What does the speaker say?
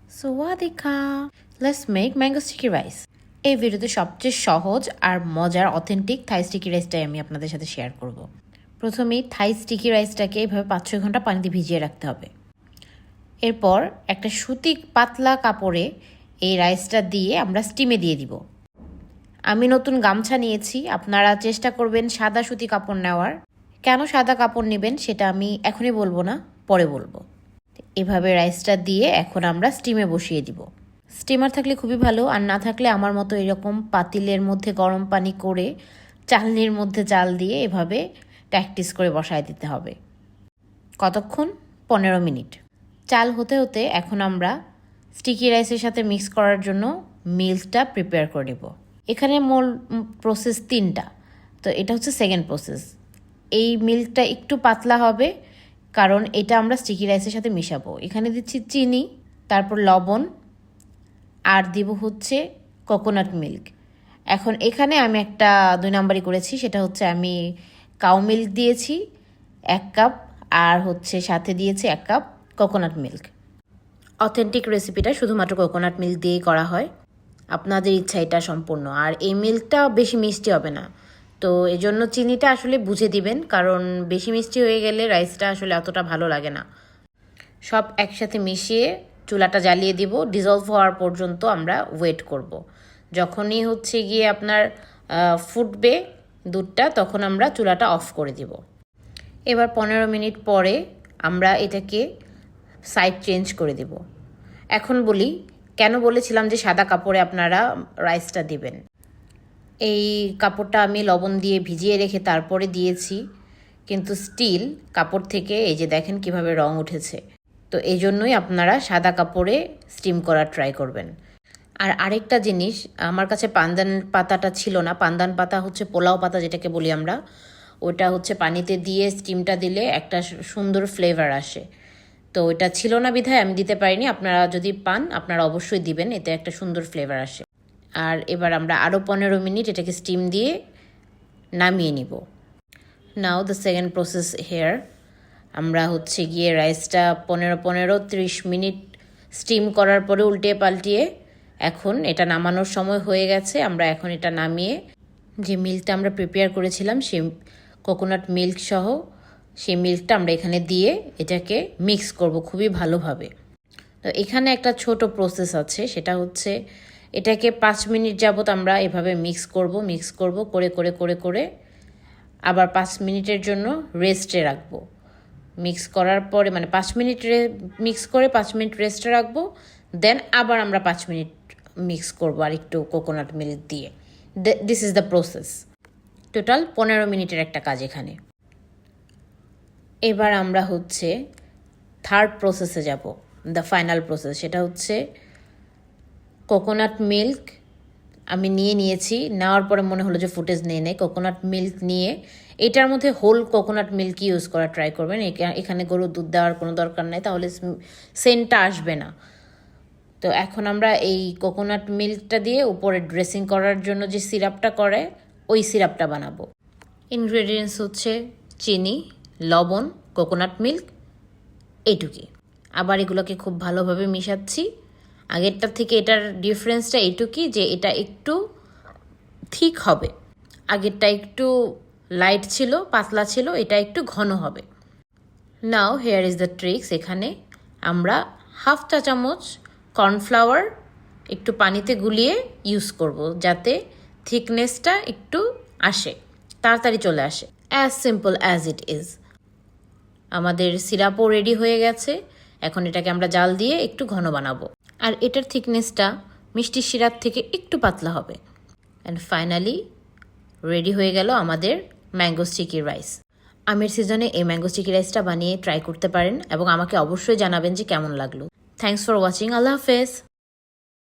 Sawadika! Let's make mango sticky rice. এই ভিডিওতে সবচেয়ে সহজ আর মজার অথেন্টিক থাই স্টিকি রাইসটাই আমি আপনাদের সাথে শেয়ার করব। প্রথমেই থাই স্টিকি রাইসটাকে এভাবে 5-6 ঘন্টা পানিতে ভিজিয়ে রাখতে হবে। এরপর একটা সুতি পাতলা কাপড়ে এই রাইসটা দিয়ে আমরা স্টিমে দিয়ে দিব। আমি নতুন গামছা নিয়েছি, আপনারা চেষ্টা করবেন সাদা সুতি কাপড় নেওয়ার। কেন সাদা কাপড় নেবেন সেটা আমি এখনই বলবো না, পরে বলবো। এভাবে রাইসটা দিয়ে এখন আমরা স্টিমে বসিয়ে দিব। স্টিমার থাকলে খুবই ভালো, আর না থাকলে আমার মতো এরকম পাতিলের মধ্যে গরম পানি করে চালনির মধ্যে চাল দিয়ে এভাবে প্র্যাকটিস করে বসায় দিতে হবে। কতক্ষণ? 15 মিনিট। চাল হতে হতে এখন আমরা স্টিকি রাইসের সাথে মিক্স করার জন্য মিল্কটা প্রিপেয়ার করে নেব। এখানে মূল প্রসেস 3টা, তো এটা হচ্ছে সেকেন্ড প্রসেস। এই মিল্কটা একটু পাতলা হবে কারণ এটা আমরা স্টিকি রাইসের সাথে মিশাবো। এখানে দিচ্ছি চিনি, তারপর লবণ, আর দিব হচ্ছে কোকোনাট মিল্ক। এখন এখানে আমি একটা 2 নাম্বারই করেছি, সেটা হচ্ছে আমি কাউ মিল্ক দিয়েছি 1 কাপ, আর হচ্ছে সাথে দিয়েছি 1 কাপ কোকোনাট মিল্ক। অথেন্টিক রেসিপিটা শুধুমাত্র কোকোনাট মিল্ক দিয়েই করা হয়, আপনাদের ইচ্ছা এটা সম্পূর্ণ। আর এই মিল্কটা বেশি মিষ্টি হবে না, তো এই জন্য চিনিটা আসলে বুঝে দিবেন, কারণ বেশি মিষ্টি হয়ে গেলে রাইসটা আসলে অতটা ভালো লাগে না। সব একসাথে মিশিয়ে চুলাটা জ্বালিয়ে দিব। ডিজলভ হওয়ার পর্যন্ত আমরা ওয়েট করব। যখনই হচ্ছে গিয়ে আপনার ফুটবে দুধটা, তখন আমরা চুলাটা অফ করে দিব। এবার 15 মিনিট পরে আমরা এটাকে সাইড চেঞ্জ করে দিব। এখন বলি কেন বলেছিলাম যে সাদা কাপড়ে আপনারা রাইসটা দিবেন। এই কাপড়টা আমি লবণ দিয়ে ভিজিয়ে রেখে তারপরে দিয়েছি, কিন্তু স্টিল কাপড় থেকে এই যে দেখেন কিভাবে রং উঠেছে। তো এই জন্যই আপনারা সাদা কাপড়ে স্টিম করার ট্রাই করবেন। আর আরেকটা জিনিস, আমার কাছে পান্দান পাতাটা ছিল না। পান্দান পাতা হচ্ছে পোলাও পাতা যেটাকে বলি আমরা, ওটা হচ্ছে পানিতে দিয়ে স্টিমটা দিলে একটা সুন্দর ফ্লেভার আসে। তো ওটা ছিল না বিধায় আমি দিতে পারিনি। আপনারা যদি পান আপনারা অবশ্যই দিবেন, এতে একটা সুন্দর ফ্লেভার আসে। আর এবার আমরা আরও 15 মিনিট এটাকে স্টিম দিয়ে নামিয়ে নিব। নাও দ্য সেকেন্ড প্রসেস হেয়ার। আমরা হচ্ছে গিয়ে রাইসটা 15-30 মিনিট স্টিম করার পরে উল্টিয়ে পাল্টিয়ে এখন এটা নামানোর সময় হয়ে গেছে। আমরা এখন এটা নামিয়ে যে মিল্কটা আমরা প্রিপেয়ার করেছিলাম, সেই কোকোনাট মিল্ক সহ সেই মিল্কটা আমরা এখানে দিয়ে এটাকে মিক্স করব খুবই ভালোভাবে। তো এখানে একটা ছোট প্রসেস আছে, সেটা হচ্ছে এটাকে 5 মিনিট যাবত আমরা এভাবে মিক্স করব করে করে করে করে আবার 5 মিনিটের জন্য রেস্টে রাখবো। মিক্স করার পরে মানে 5 মিনিট মিক্স করে 5 মিনিট রেস্টে রাখবো, দেন আবার আমরা 5 মিনিট মিক্স করবো আর একটু কোকোনাট মিল্ক দিয়ে। This is the process. Total 15 মিনিটের একটা কাজ এখানে। এবার আমরা হচ্ছে থার্ড প্রসেসে যাব, দ্য ফাইনাল প্রসেস। সেটা হচ্ছে কোকোনাট মিল্ক আমি নিয়েছি। নেওয়ার পরে মনে হলো যে ফুটেজ নেই। কোকোনাট মিল্ক নিয়ে এটার মধ্যে হোল কোকোনাট মিল্ক ইউজ করা ট্রাই করবেন। এখানে গরুর দুধ দেওয়ার কোনো দরকার নেই, তাহলে সেন্টটা আসবে না। তো এখন আমরা এই কোকোনাট মিল্কটা দিয়ে উপরে ড্রেসিং করার জন্য যে সিরাপটা করে ওই সিরাপটা বানাবো। ইনগ্রেডিয়েন্টস হচ্ছে চিনি, লবণ, কোকোনাট মিল্ক, এইটুকুই। আবার এগুলোকে খুব ভালোভাবে মিশাচ্ছি। আগেরটার থেকে এটার ডিফারেন্সটা এইটুকুই যে এটা একটু থিক হবে। আগেরটা একটু লাইট ছিল, পাতলা ছিল, এটা একটু ঘন হবে। নাও হেয়ার ইজ দ্য ট্রিক্স। এখানে আমরা 1/2 চা চামচ কর্নফ্লাওয়ার একটু পানিতে গুলিয়ে ইউজ করব, যাতে থিকনেসটা একটু আসে, তাড়াতাড়ি চলে আসে। As simple as it is. আমাদের সিরাপও রেডি হয়ে গেছে। এখন এটাকে আমরা জাল দিয়ে একটু ঘন বানাবো, আর এটার থিকনেসটা মিষ্টি সিরাপ থেকে একটু পাতলা হবে। অ্যান্ড ফাইনালি রেডি হয়ে গেল আমাদের ম্যাঙ্গো স্টিকি রাইস। আমের সিজনে এই ম্যাঙ্গো স্টিকি রাইসটা বানিয়ে ট্রাই করতে পারেন এবং আমাকে অবশ্যই জানাবেন যে কেমন লাগলো। Thanks for watching. আল্লাহ হাফেজ।